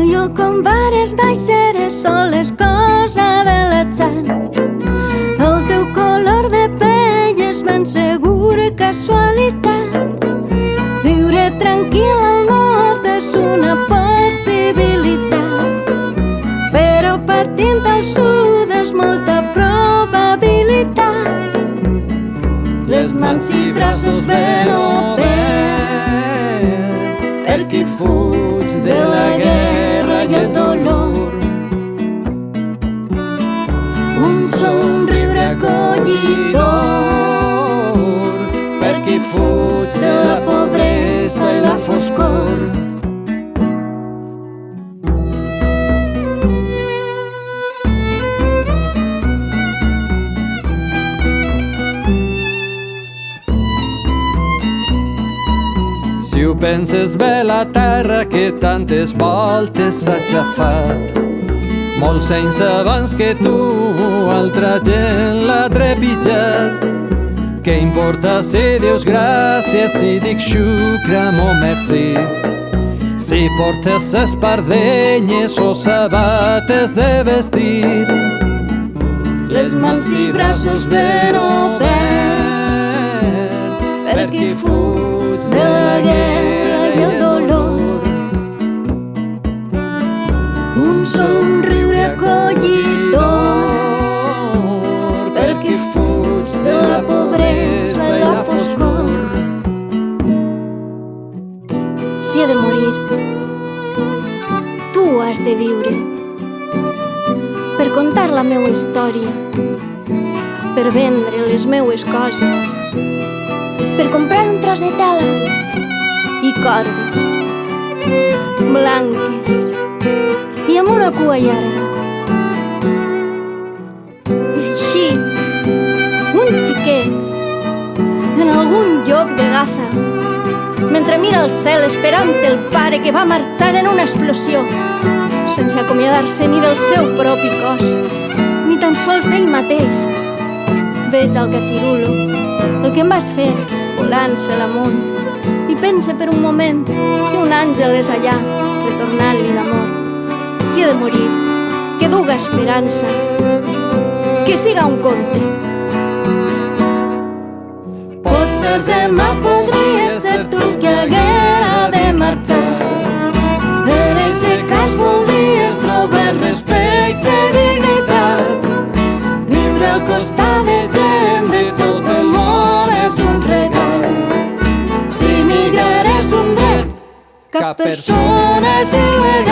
Jo com vares nàixer soles cosa de l'atzar. El teu color de pell és ben segur casualitat. Viure tranquil al nord és una possibilitat, però patint al sud és molta probabilitat. Les mans i braços ben oberts per qui fuig de la guerra i el dolor. Un somriure acollidor per qui fuig de la pobresa i la foscor. Si ho penses bé, la terra que tantes voltes s'ha aixafat, molts anys abans que tu altra gent l'ha trepitjat. Què importa si dius gràcies, si dic xukram o merci, si portes espardenyes o sabates de vestir. Les mans i braços ben oberts per qui fuig de la guerra i el dolor. Un somriure acollidor per qui fuig de la pobresa i la foscor. Si he de morir, tu has de viure per contar la meua història, per vendre les meues coses, per comprar un tros de tela i cordes blanques i amb una cua llarga. I així, un xiquet en algun lloc de Gaza, mentre mira el cel esperant el pare que va marxar en una explosió, sense acomiadar-se ni del seu propi cos, ni tan sols d'ell mateix, veig el catxirulo, el que em vas fer volant-se l'amunt, i pense per un moment que un àngel és allà retornant-li l'amor. Si he de morir, que duga esperança, que siga un conte. Potser demà podria ser tu el que haguera de marxar. En ese cas voldries trobar respecte i dignitat. Viure al costat de gent de tot el món és un regal. Si migrar és un dret, cap persona és il·legal.